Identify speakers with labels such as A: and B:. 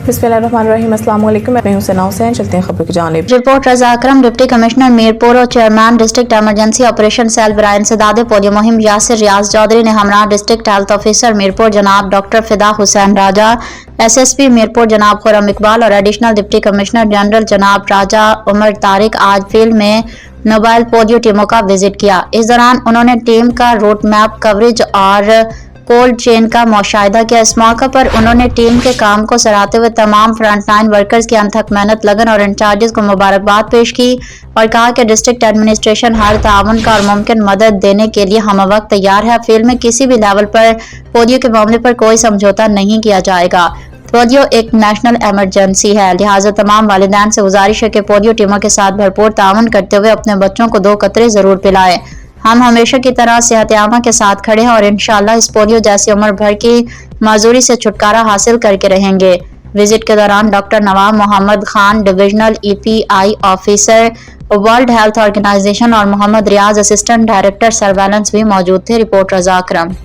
A: बिस्मिल्लाहिर्रहमानिर्रहीम। अस्सलाम वालेकुम। मैं हूं सना हुसैन। चलते हैं खबरों की जानिब।
B: Report Raza Akram. Deputy commissioner Mirpur और chairman district emergency operation cell बराए इंसदाद पोलियो मुहिम यासिर रियाज चौधरी ने हमरा डिस्ट्रिक्ट हेल्थ ऑफिसर मीरपुर जनाब डॉक्टर फिदा हुसैन राजा, SSP मीरपुर जनाब खुरम इकबाल और एडिशनल डिप्टी कमिश्नर जनरल जनाब राजा उमर तारिक आज फील्ड में मोबाइल पोलियो टीमों का विजिट किया। इस दौरान उन्होंने टीम का रूट मैप कवरेज और कोल्ड चेन का मुशाहिदा किया। इस मौके पर उन्होंने टीम के काम को सराहते हुए तमाम फ्रंटलाइन वर्कर्स की अनथक मेहनत, लगन और इंचार्जेस को मुबारकबाद पेश की और कहा कि डिस्ट्रिक्ट एडमिनिस्ट्रेशन हर ताउन का और मुमकिन मदद देने के लिए हम वक्त तैयार है। फील्ड में किसी भी लेवल पर पोलियो के मामले पर कोई समझौता नहीं किया जाएगा। पोलियो एक नेशनल एमरजेंसी है, लिहाजा तमाम वालिदैन से गुजारिश है कि पोलियो टीमों के साथ भरपूर ताउन करते हुए अपने बच्चों को 2 कतरे जरूर पिलाएं। हम हमेशा की तरह सेहत-ए-आमा के साथ खड़े हैं और इंशाअल्लाह इस पोलियो जैसी उम्र भर की माजूरी से छुटकारा हासिल करके रहेंगे। विजिट के दौरान doctor Nawab Mohammad Khan, divisional EPI officer world health organization और Mohammad Riaz, assistant director surveillance भी मौजूद थे। रिपोर्ट रजा अकरम।